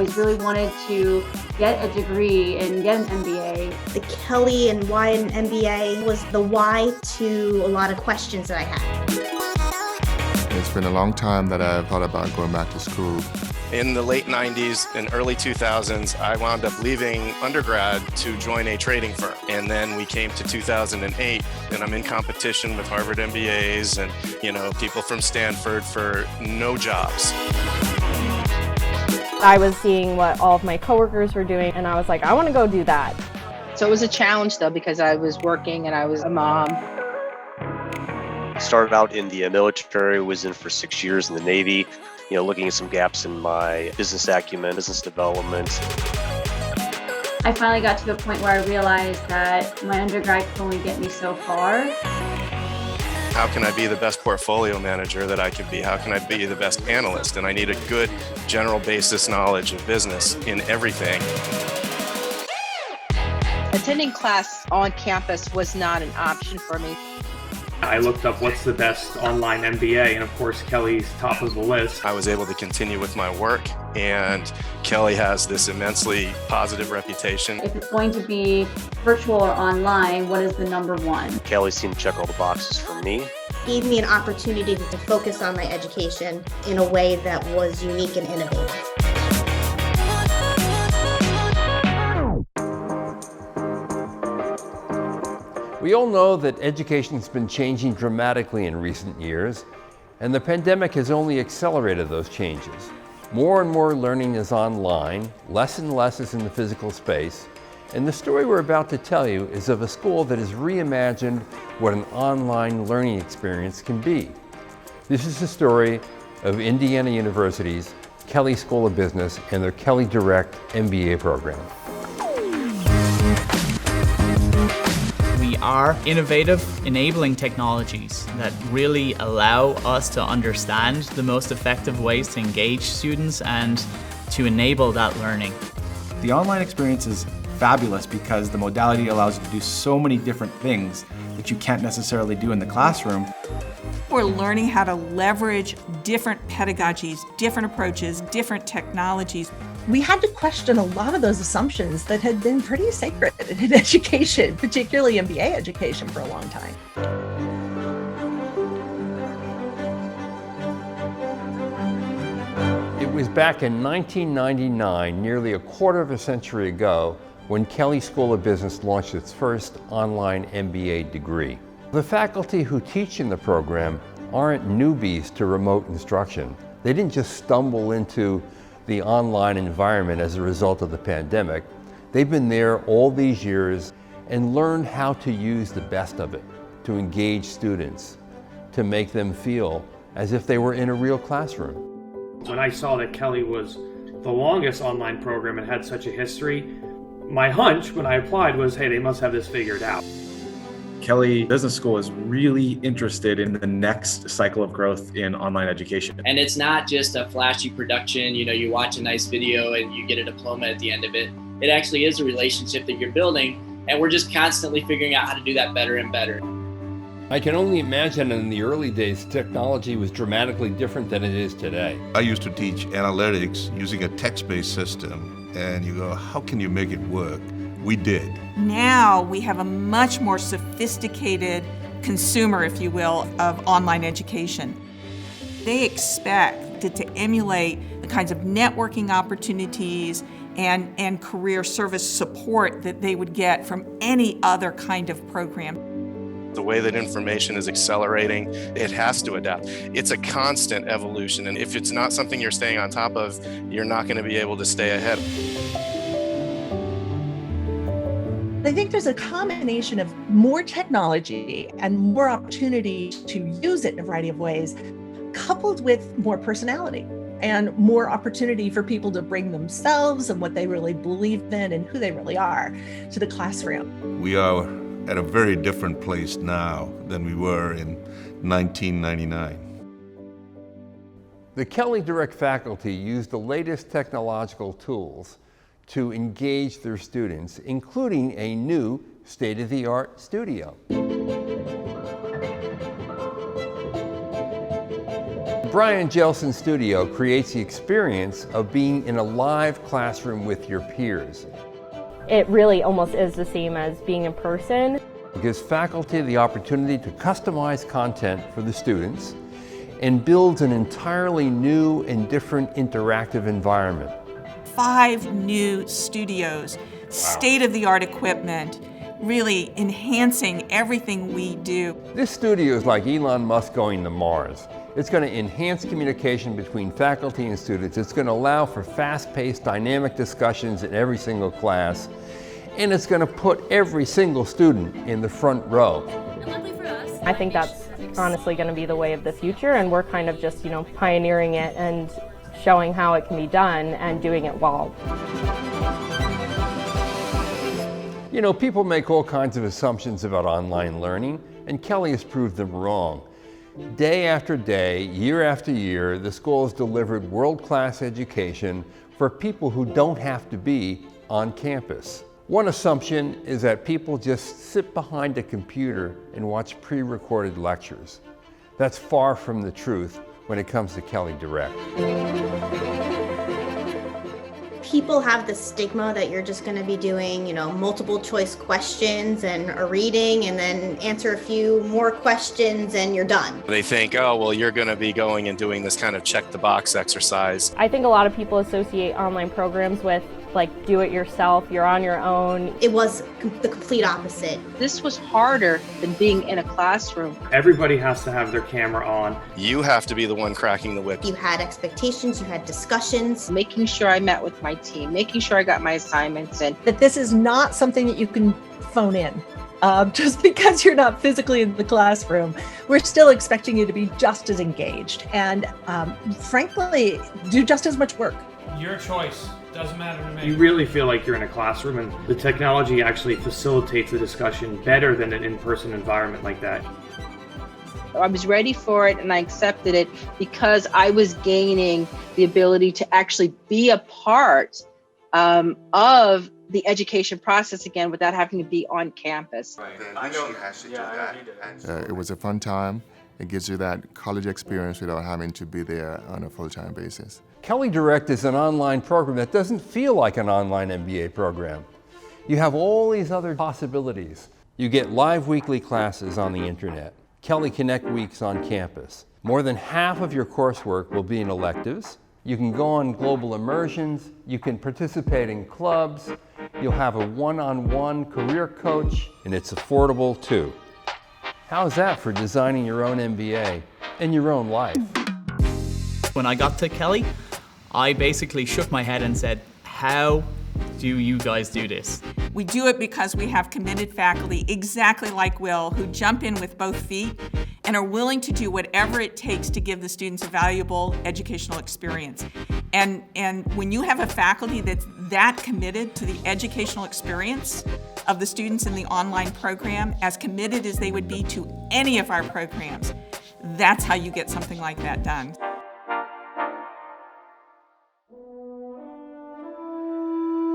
always really wanted to get a degree and get an MBA. The Kelley and why an MBA was the why to a lot of questions that I had. It's been a long time that I've thought about going back to school. In the late 90s and early 2000s, I wound up leaving undergrad to join a trading firm. And then we came to 2008, and I'm in competition with Harvard MBAs and, people from Stanford for no jobs. I was seeing what all of my coworkers were doing, and I was like, I want to go do that. So it was a challenge, though, because I was working and I was a mom. Started out in the military, was in for 6 years in the Navy, looking at some gaps in my business acumen, business development. I finally got to the point where I realized that my undergrad could only get me so far. How can I be the best portfolio manager that I could be? How can I be the best analyst? And I need a good general basis knowledge of business in everything. Attending class on campus was not an option for me. I looked up what's the best online MBA, and of course Kelley's top of the list. I was able to continue with my work, and Kelley has this immensely positive reputation. If it's going to be virtual or online, what is the number one? Kelley seemed to check all the boxes for me. Gave me an opportunity to focus on my education in a way that was unique and innovative. We all know that education has been changing dramatically in recent years, and the pandemic has only accelerated those changes. More and more learning is online, less and less is in the physical space, and the story we're about to tell you is of a school that has reimagined what an online learning experience can be. This is the story of Indiana University's Kelley School of Business and their Kelley Direct MBA program. We are innovative, enabling technologies that really allow us to understand the most effective ways to engage students and to enable that learning. The online experience is fabulous because the modality allows you to do so many different things that you can't necessarily do in the classroom. We're learning how to leverage different pedagogies, different approaches, different technologies. We had to question a lot of those assumptions that had been pretty sacred in education, particularly MBA education, for a long time. It was back in 1999, nearly a quarter of a century ago, when Kelley School of Business launched its first online MBA degree. The faculty who teach in the program aren't newbies to remote instruction. They didn't just stumble into the online environment as a result of the pandemic. They've been there all these years and learned how to use the best of it, to engage students, to make them feel as if they were in a real classroom. When I saw that Kelley was the longest online program and had such a history, my hunch when I applied was, hey, they must have this figured out. Kelley Business School is really interested in the next cycle of growth in online education. And it's not just a flashy production, you watch a nice video and you get a diploma at the end of it. It actually is a relationship that you're building, and we're just constantly figuring out how to do that better and better. I can only imagine in the early days, technology was dramatically different than it is today. I used to teach analytics using a text-based system, and you go, how can you make it work? We did. Now we have a much more sophisticated consumer, if you will, of online education. They expect it to emulate the kinds of networking opportunities and career service support that they would get from any other kind of program. The way that information is accelerating, it has to adapt. It's a constant evolution, and if it's not something you're staying on top of, you're not going to be able to stay ahead. I think there's a combination of more technology and more opportunity to use it in a variety of ways, coupled with more personality and more opportunity for people to bring themselves and what they really believe in and who they really are to the classroom. We are at a very different place now than we were in 1999. The Kelley Direct faculty use the latest technological tools to engage their students, including a new state-of-the-art studio. Brian Jelson Studio creates the experience of being in a live classroom with your peers. It really almost is the same as being in person. It gives faculty the opportunity to customize content for the students and builds an entirely new and different interactive environment. 5 new studios, state-of-the-art equipment, really enhancing everything we do. This studio is like Elon Musk going to Mars. It's going to enhance communication between faculty and students. It's going to allow for fast-paced, dynamic discussions in every single class. And it's going to put every single student in the front row. I think that's honestly going to be the way of the future, and we're kind of just, pioneering it and showing how it can be done and doing it well. People make all kinds of assumptions about online learning, and Kelley has proved them wrong. Day after day, year after year, the school has delivered world-class education for people who don't have to be on campus. One assumption is that people just sit behind a computer and watch pre-recorded lectures. That's far from the truth when it comes to Kelley Direct. People have the stigma that you're just going to be doing, multiple choice questions and a reading and then answer a few more questions and you're done. They think, oh, well, you're going to be going and doing this kind of check the box exercise. I think a lot of people associate online programs with do it yourself, you're on your own. It was the complete opposite. This was harder than being in a classroom. Everybody has to have their camera on. You have to be the one cracking the whip. You had expectations, you had discussions. Making sure I met with my team, making sure I got my assignments in. That this is not something that you can phone in. Just because you're not physically in the classroom, we're still expecting you to be just as engaged and frankly, do just as much work. Your choice. Doesn't matter to me. You really feel like you're in a classroom, and the technology actually facilitates the discussion better than an in-person environment like that. I was ready for it and I accepted it because I was gaining the ability to actually be a part of the education process again without having to be on campus. I know you have to do that. It was a fun time. It gives you that college experience without having to be there on a full-time basis. Kelley Direct is an online program that doesn't feel like an online MBA program. You have all these other possibilities. You get live weekly classes on the internet, Kelley Connect weeks on campus. More than half of your coursework will be in electives. You can go on global immersions. You can participate in clubs. You'll have a one-on-one career coach, and it's affordable too. How's that for designing your own MBA and your own life? When I got to Kelley, I basically shook my head and said, how do you guys do this? We do it because we have committed faculty, exactly like Will, who jump in with both feet and are willing to do whatever it takes to give the students a valuable educational experience. And when you have a faculty that's that committed to the educational experience of the students in the online program, as committed as they would be to any of our programs, that's how you get something like that done.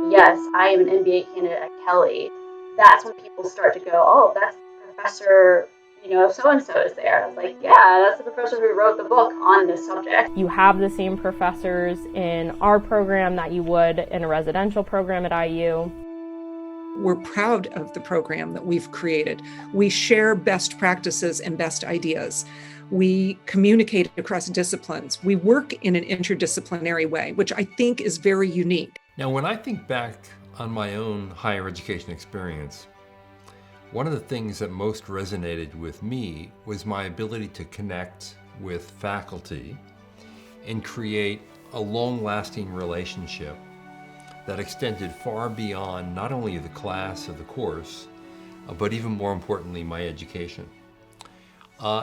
Yes, I am an MBA candidate at Kelley. That's when people start to go, oh, that's Professor, so-and-so is there. I was like, yeah, that's the professor who wrote the book on this subject. You have the same professors in our program that you would in a residential program at IU. We're proud of the program that we've created. We share best practices and best ideas. We communicate across disciplines. We work in an interdisciplinary way, which I think is very unique. Now, when I think back on my own higher education experience, one of the things that most resonated with me was my ability to connect with faculty and create a long-lasting relationship that extended far beyond not only the class or the course, but even more importantly, my education.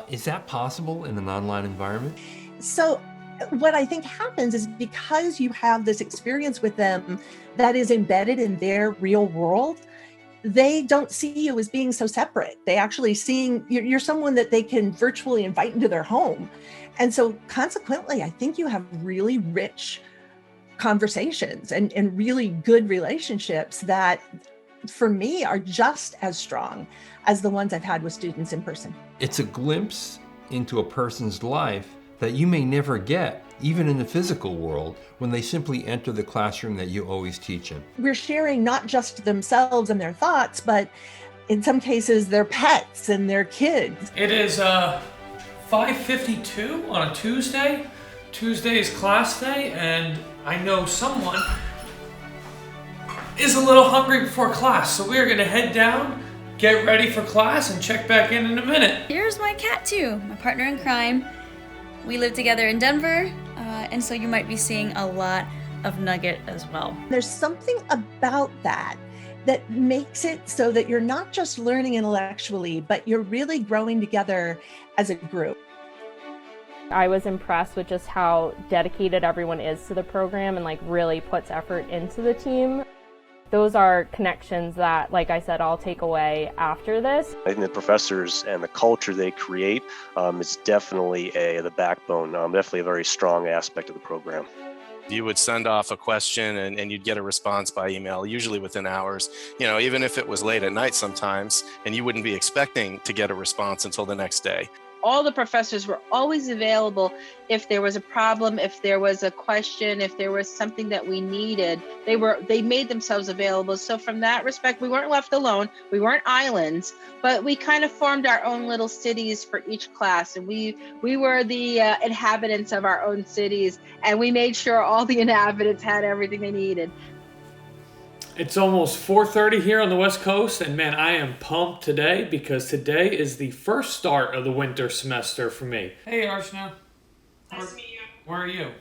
Is that possible in an online environment? So what I think happens is because you have this experience with them that is embedded in their real world, they don't see you as being so separate. They actually seeing you're someone that they can virtually invite into their home. And so consequently, I think you have really rich conversations and really good relationships that for me are just as strong as the ones I've had with students in person. It's a glimpse into a person's life that you may never get, even in the physical world, when they simply enter the classroom that you always teach in. We're sharing not just themselves and their thoughts, but in some cases their pets and their kids. It is 5:52 on a Tuesday. Tuesday is class day, and I know someone is a little hungry before class, so we are going to head down, get ready for class, and check back in a minute. Here's my cat too, my partner in crime. We live together in Denver, and so you might be seeing a lot of Nugget as well. There's something about that makes it so that you're not just learning intellectually, but you're really growing together as a group. I was impressed with just how dedicated everyone is to the program and really puts effort into the team. Those are connections that, like I said, I'll take away after this. I think the professors and the culture they create is definitely the backbone, definitely a very strong aspect of the program. You would send off a question and you'd get a response by email, usually within hours, even if it was late at night sometimes, and you wouldn't be expecting to get a response until the next day. All the professors were always available if there was a problem, if there was a question, if there was something that we needed. They made themselves available. So from that respect, we weren't left alone. We weren't islands, but we kind of formed our own little cities for each class. And we were the inhabitants of our own cities, and we made sure all the inhabitants had everything they needed. It's almost 4:30 here on the West Coast, and man, I am pumped today because today is the first start of the winter semester for me. Hey, Archana. Nice to meet you. Where are you?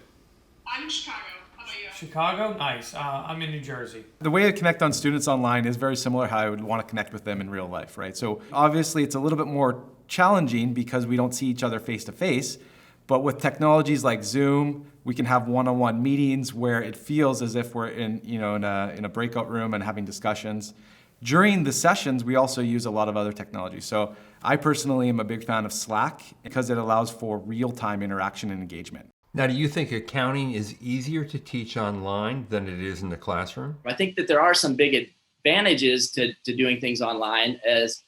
I'm in Chicago. How about you? Chicago? Nice. I'm in New Jersey. The way to connect on students online is very similar to how I would want to connect with them in real life, right? So obviously it's a little bit more challenging because we don't see each other face to face. But with technologies like Zoom, we can have one-on-one meetings where it feels as if we're in a breakout room and having discussions. During the sessions, we also use a lot of other technology. So I personally am a big fan of Slack because it allows for real-time interaction and engagement. Now, do you think accounting is easier to teach online than it is in the classroom? I think that there are some big advantages to doing things online, as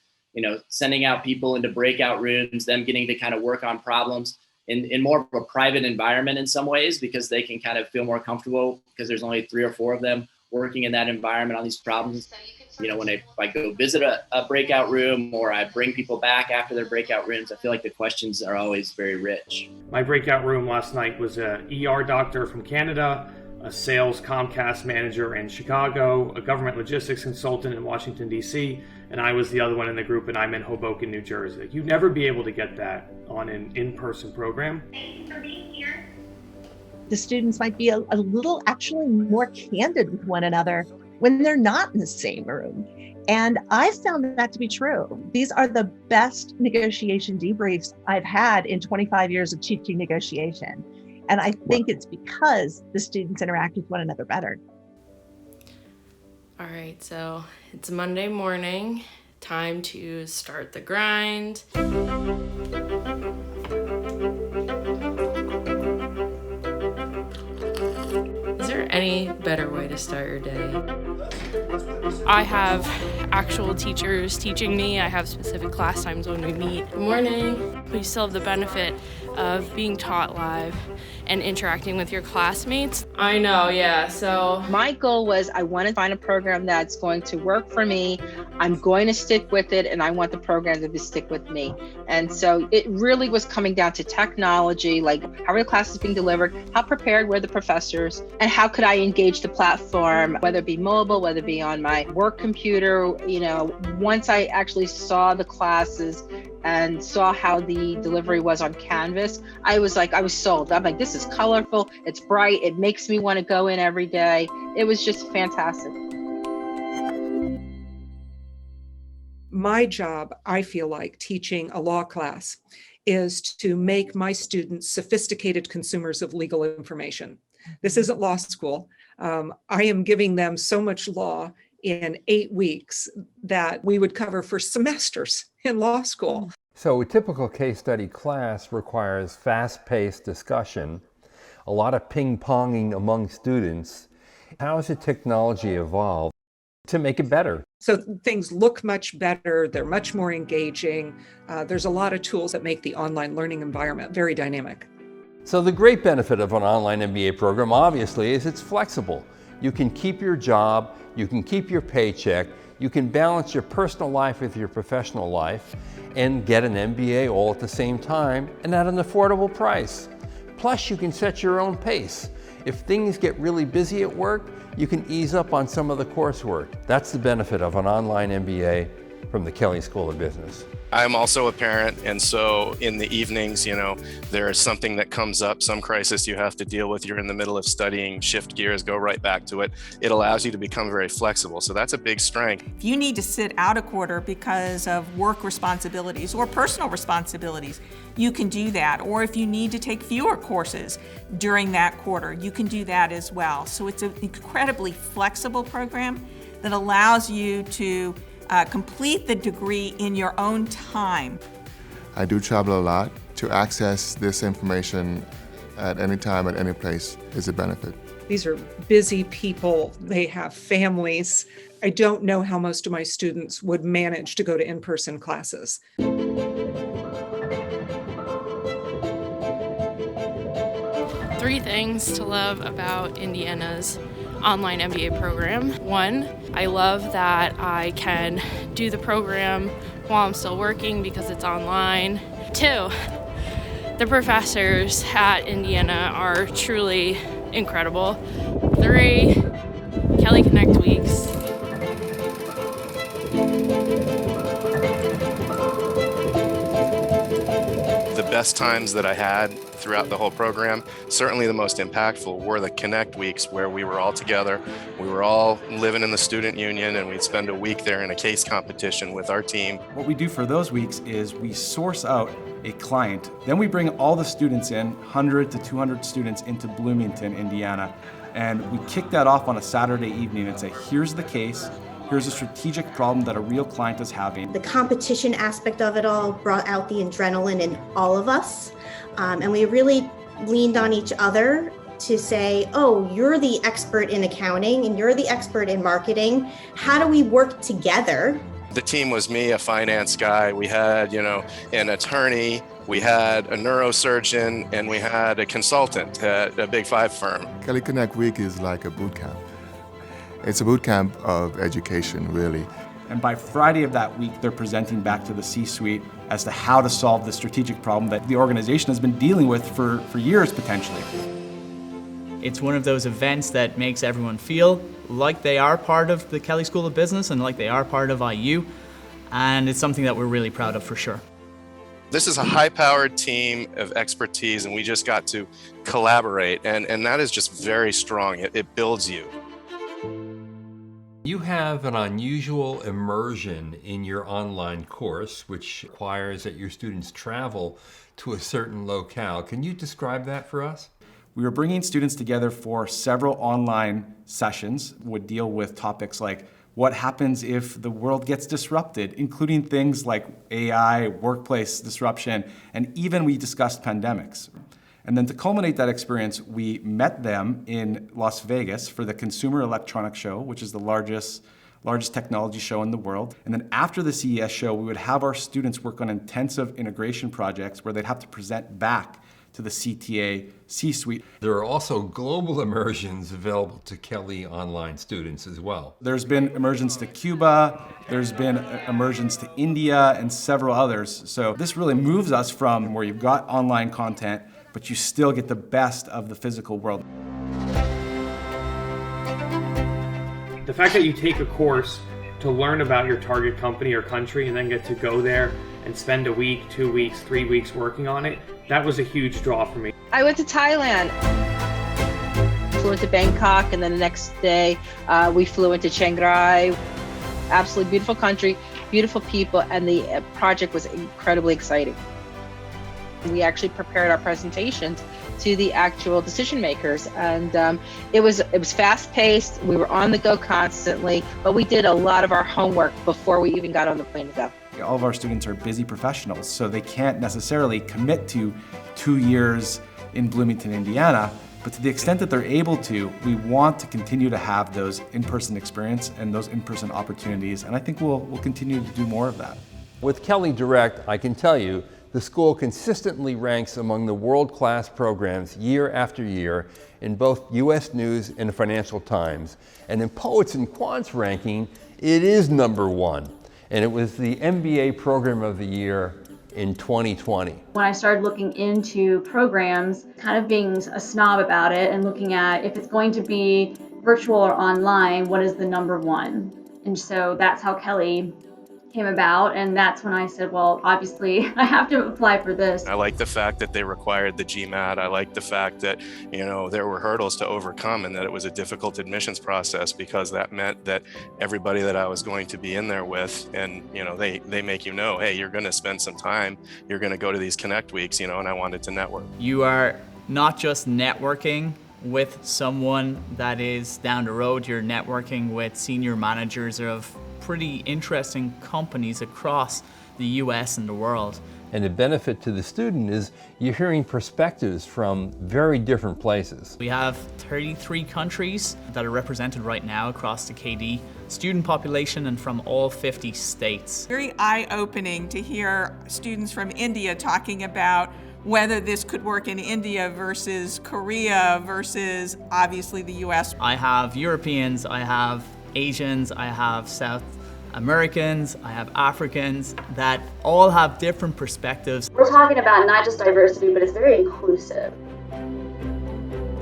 sending out people into breakout rooms, them getting to kind of work on problems in more of a private environment in some ways, because they can kind of feel more comfortable because there's only 3 or 4 of them working in that environment on these problems. When I go visit a breakout room or I bring people back after their breakout rooms, I feel like the questions are always very rich. My breakout room last night was an ER doctor from Canada, a sales Comcast manager in Chicago, a government logistics consultant in Washington, D.C., and I was the other one in the group, and I'm in Hoboken, New Jersey. You'd never be able to get that on an in-person program. Thank you for being here. The students might be a little actually more candid with one another when they're not in the same room. And I found that to be true. These are the best negotiation debriefs I've had in 25 years of teaching negotiation. And I think it's because the students interact with one another better. All right, so it's Monday morning, time to start the grind. Is there any better way to start your day? I have actual teachers teaching me. I have specific class times when we meet. Good morning. We still have the benefit of being taught live and interacting with your classmates. I know, yeah, so. My goal was I want to find a program that's going to work for me. I'm going to stick with it, and I want the program to stick with me. And so it really was coming down to technology, like how are the classes being delivered, how prepared were the professors, and how could I engage the platform, whether it be mobile, whether it be on my work computer. Once I actually saw the classes and saw how the delivery was on Canvas, I was sold. I'm like, this is colorful, it's bright, it makes me want to go in every day. It was just fantastic. My job, I feel like, teaching a law class is to make my students sophisticated consumers of legal information. This isn't law school. I am giving them so much law in 8 weeks that we would cover for semesters in law school. So a typical case study class requires fast-paced discussion, a lot of ping-ponging among students. How has the technology evolved to make it better? So things look much better, they're much more engaging. There's a lot of tools that make the online learning environment very dynamic. So the great benefit of an online MBA program, obviously, is it's flexible. You can keep your job, you can keep your paycheck, you can balance your personal life with your professional life and get an MBA all at the same time and at an affordable price. Plus, you can set your own pace. If things get really busy at work, you can ease up on some of the coursework. That's the benefit of an online MBA from the Kelley School of Business. I'm also a parent, and so in the evenings, there is something that comes up, some crisis you have to deal with, you're in the middle of studying, shift gears, go right back to it. It allows you to become very flexible, so that's a big strength. If you need to sit out a quarter because of work responsibilities or personal responsibilities, you can do that. Or if you need to take fewer courses during that quarter, you can do that as well. So it's an incredibly flexible program that allows you to complete the degree in your own time. I do travel a lot. To access this information at any time, at any place, is a benefit. These are busy people. They have families. I don't know how most of my students would manage to go to in-person classes. 3 things to love about Indiana's online MBA program. 1, I love that I can do the program while I'm still working because it's online. 2, the professors at Indiana are truly incredible. 3, Kelley Connect Weeks. The best times that I had throughout the whole program, certainly the most impactful, were the Connect Weeks where we were all together. We were all living in the student union and we'd spend a week there in a case competition with our team. What we do for those weeks is we source out a client. Then we bring all the students in, 100 to 200 students into Bloomington, Indiana, and we kick that off on a Saturday evening and say, here's the case. Here's a strategic problem that a real client is having. The competition aspect of it all brought out the adrenaline in all of us. And we really leaned on each other to say, oh, you're the expert in accounting and you're the expert in marketing. How do we work together? The team was me, a finance guy. We had, an attorney, we had a neurosurgeon, and we had a consultant at a Big 5 firm. Kelley Connect Week is like a boot camp. It's a boot camp of education, really. And by Friday of that week, they're presenting back to the C-suite as to how to solve the strategic problem that the organization has been dealing with for years, potentially. It's one of those events that makes everyone feel like they are part of the Kelley School of Business and like they are part of IU. And it's something that we're really proud of for sure. This is a high-powered team of expertise, and we just got to collaborate. And that is just very strong. It builds you. You have an unusual immersion in your online course, which requires that your students travel to a certain locale. Can you describe that for us? We were bringing students together for several online sessions, would deal with topics like what happens if the world gets disrupted, including things like AI, workplace disruption, and even we discussed pandemics. And then to culminate that experience, we met them in Las Vegas for the Consumer Electronics Show, which is the largest technology show in the world. And then after the CES show, we would have our students work on intensive integration projects where they'd have to present back to the CTA C-suite. There are also global immersions available to Kelley online students as well. There's been immersions to Cuba, there's been immersions to India, and several others. So this really moves us from where you've got online content, but you still get the best of the physical world. The fact that you take a course to learn about your target company or country and then get to go there and spend a week, 2 weeks, 3 weeks working on it, that was a huge draw for me. I went to Thailand. Flew into Bangkok, and then the next day we flew into Chiang Rai. Absolutely beautiful country, beautiful people, and the project was incredibly exciting. We actually prepared our presentations to the actual decision makers, and it was fast-paced. We were on the go constantly, but we did a lot of our homework before we even got on the plane to go. All of our students are busy professionals, so they can't necessarily commit to 2 years in Bloomington, Indiana, but to the extent that they're able to, we want to continue to have those in-person experience and those in-person opportunities, and I think we'll continue to do more of that. With Kelley Direct, I can tell you the school consistently ranks among the world-class programs year after year in both U.S. News and Financial Times. And in Poets and Quants ranking, it is #1. And it was the MBA Program of the Year in 2020. When I started looking into programs, kind of being a snob about it and looking at if it's going to be virtual or online, what is the #1? And so that's how Kelley came about, and that's when I said, well, obviously I have to apply for this. I like the fact that they required the GMAT. I like the fact that, you know, there were hurdles to overcome and that it was a difficult admissions process, because that meant that everybody that I was going to be in there with, and, you know, they make you know, hey, you're going to spend some time, you're going to go to these Connect weeks, you know, and I wanted to network. You are not just networking with someone that is down the road, you're networking with senior managers of pretty interesting companies across the US and the world. And the benefit to the student is you're hearing perspectives from very different places. We have 33 countries that are represented right now across the KD student population and from all 50 states. Very eye-opening to hear students from India talking about whether this could work in India versus Korea versus obviously the US. I have Europeans, I have Asians, I have South Americans, I have Africans that all have different perspectives. We're talking about not just diversity, but it's very inclusive.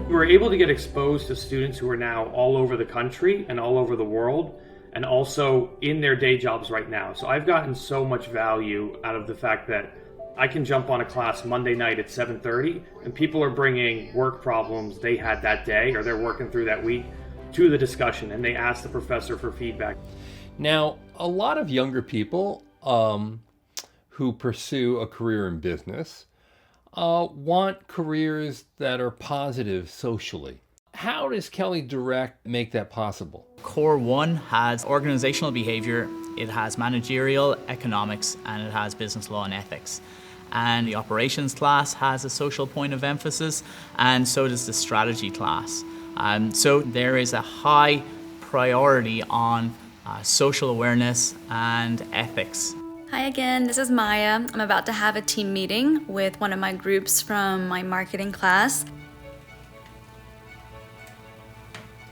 We were able to get exposed to students who are now all over the country and all over the world, and also in their day jobs right now. So I've gotten so much value out of the fact that I can jump on a class Monday night at 7:30, and people are bringing work problems they had that day or they're working through that week to the discussion, and they ask the professor for feedback. Now, a lot of younger people who pursue a career in business want careers that are positive socially. How does Kelley Direct make that possible? Core 1 has organizational behavior, it has managerial economics, and it has business law and ethics. And the operations class has a social point of emphasis, and so does the strategy class. So there is a high priority on social awareness and ethics. Hi again, this is Maya. I'm about to have a team meeting with one of my groups from my marketing class.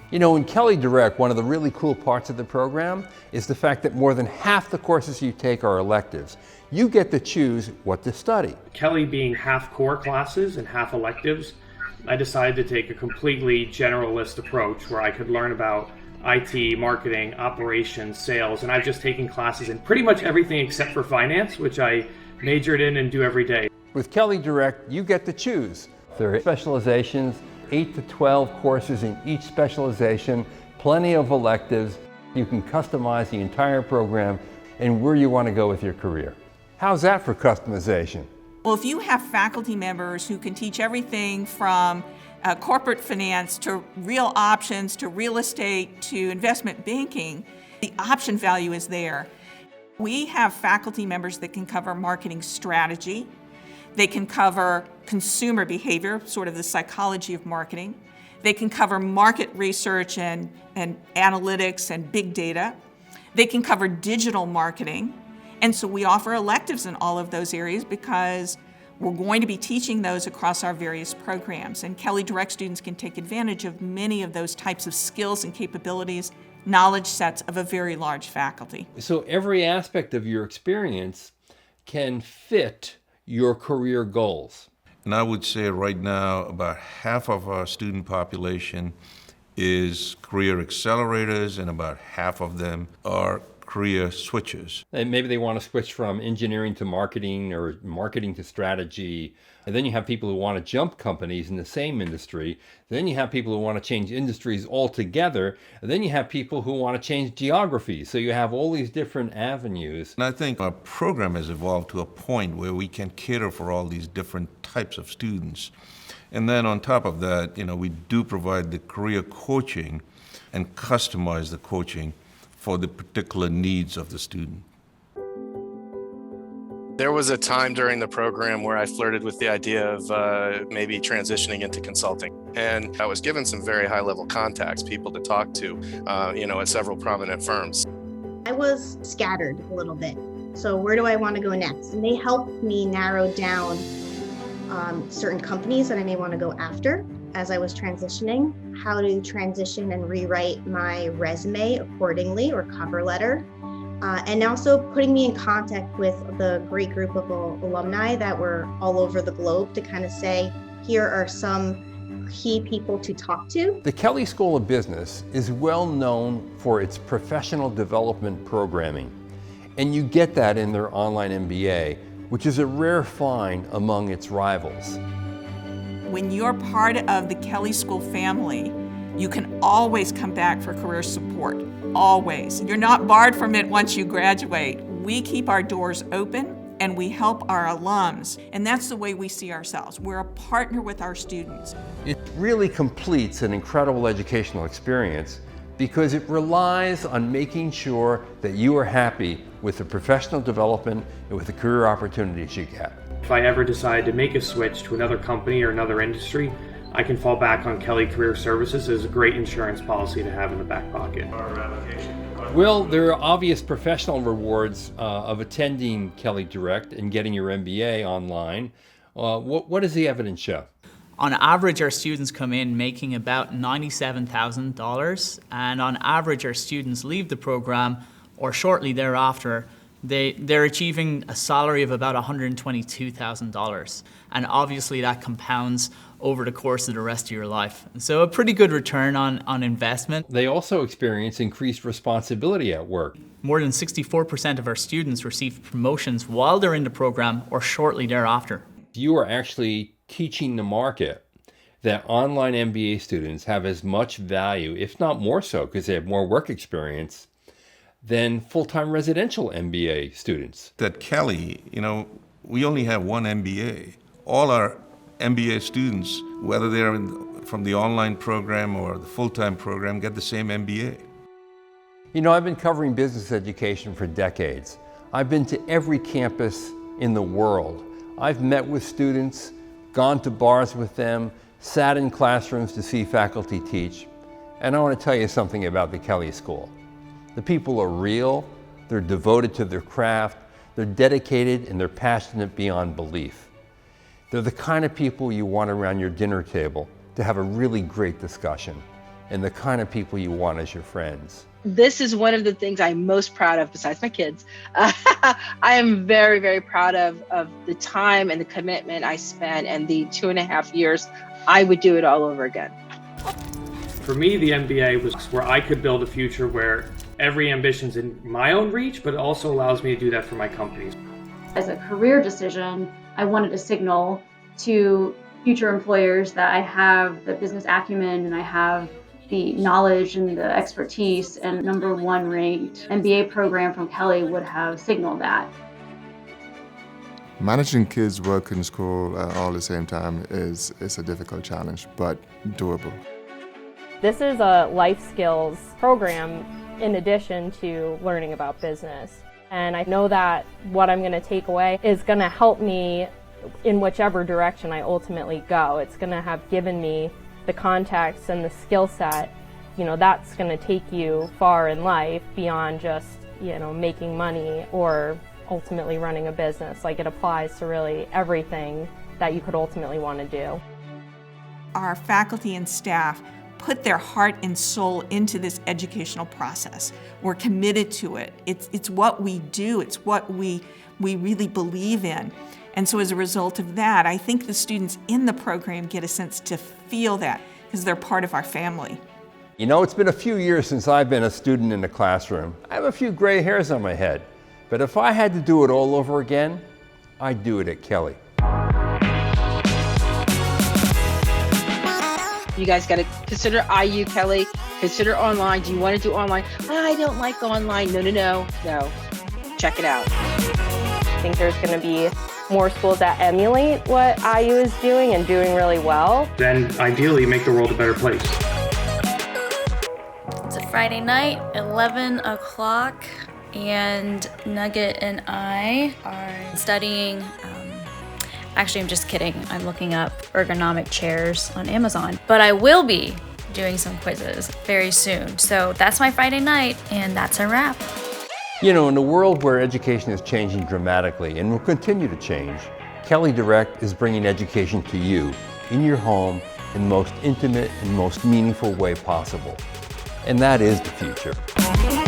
You know, in Kelley Direct, one of the really cool parts of the program is the fact that more than half the courses you take are electives. You get to choose what to study. Kelley being half core classes and half electives, I decided to take a completely generalist approach where I could learn about IT, marketing, operations, sales, and I've just taken classes in pretty much everything except for finance, which I majored in and do every day. With Kelley Direct, you get to choose. There are specializations, 8 to 12 courses in each specialization, plenty of electives. You can customize the entire program and where you want to go with your career. How's that for customization? Well, if you have faculty members who can teach everything from corporate finance to real options to real estate to investment banking, the option value is there. We have faculty members that can cover marketing strategy. They can cover consumer behavior, sort of the psychology of marketing. They can cover market research and analytics and big data. They can cover digital marketing. And so we offer electives in all of those areas because we're going to be teaching those across our various programs. And Kelley Direct students can take advantage of many of those types of skills and capabilities, knowledge sets of a very large faculty. So every aspect of your experience can fit your career goals. And I would say right now about half of our student population is career accelerators and about half of them are career switchers. And maybe they want to switch from engineering to marketing or marketing to strategy. And then you have people who want to jump companies in the same industry. Then you have people who want to change industries altogether. And then you have people who want to change geography. So you have all these different avenues. And I think our program has evolved to a point where we can cater for all these different types of students. And then on top of that, you know, we do provide the career coaching and customize the coaching for the particular needs of the student. There was a time during the program where I flirted with the idea of maybe transitioning into consulting. And I was given some very high-level contacts, people to talk to, at several prominent firms. I was scattered a little bit. So where do I want to go next? And they helped me narrow down certain companies that I may want to go after as I was transitioning, how to transition and rewrite my resume accordingly or cover letter, and also putting me in contact with the great group of alumni that were all over the globe to kind of say, here are some key people to talk to. The Kelley School of Business is well known for its professional development programming, and you get that in their online MBA, which is a rare find among its rivals. When you're part of the Kelley School family, you can always come back for career support, always. You're not barred from it once you graduate. We keep our doors open and we help our alums, and that's the way we see ourselves. We're a partner with our students. It really completes an incredible educational experience because it relies on making sure that you are happy with the professional development and with the career opportunities you get. If I ever decide to make a switch to another company or another industry, I can fall back on Kelley Career Services as a great insurance policy to have in the back pocket. Well, there are obvious professional rewards of attending Kelley Direct and getting your MBA online. What does the evidence show? On average, our students come in making about $97,000, and on average, our students leave the program or shortly thereafter. They're achieving a salary of about $122,000, and obviously that compounds over the course of the rest of your life. So a pretty good return on investment. They also experience increased responsibility at work. More than 64% of our students receive promotions while they're in the program or shortly thereafter. You are actually teaching the market that online MBA students have as much value, if not more so, because they have more work experience, than full-time residential MBA students. At Kelley, we only have one MBA. All our MBA students, whether they're from the online program or the full-time program, get the same MBA. I've been covering business education for decades. I've been to every campus in the world. I've met with students, gone to bars with them, sat in classrooms to see faculty teach. And I want to tell you something about the Kelley School. The people are real, they're devoted to their craft, they're dedicated, and they're passionate beyond belief. They're the kind of people you want around your dinner table to have a really great discussion, and the kind of people you want as your friends. This is one of the things I'm most proud of, besides my kids. I am very, very proud of the time and the commitment I spent, and the 2.5 years. I would do it all over again. For me, the MBA was where I could build a future where every ambition's in my own reach, but it also allows me to do that for my companies. As a career decision, I wanted to signal to future employers that I have the business acumen and I have the knowledge and the expertise, and #1 ranked MBA program from Kelley would have signaled that. Managing kids, work, and school all at the same time is a difficult challenge, but doable. This is a life skills program in addition to learning about business. And I know that what I'm going to take away is going to help me in whichever direction I ultimately go. It's going to have given me the context and the skill set, that's going to take you far in life beyond just, making money or ultimately running a business. Like, it applies to really everything that you could ultimately want to do. Our faculty and staff put their heart and soul into this educational process. We're committed to it. It's what we do. It's what we really believe in. And so as a result of that, I think the students in the program get a sense to feel that because they're part of our family. It's been a few years since I've been a student in the classroom. I have a few gray hairs on my head, but if I had to do it all over again, I'd do it at Kelley. You guys got to consider IU, Kelley. Consider online. Do you want to do online? I don't like online. No. Check it out. I think there's going to be more schools that emulate what IU is doing and doing really well. Then ideally make the world a better place. It's a Friday night, 11 o'clock, and Nugget and I are studying. Actually, I'm just kidding. I'm looking up ergonomic chairs on Amazon, but I will be doing some quizzes very soon. So that's my Friday night, and that's a wrap. You know, in a world where education is changing dramatically and will continue to change, Kelley Direct is bringing education to you in your home in the most intimate and most meaningful way possible. And that is the future.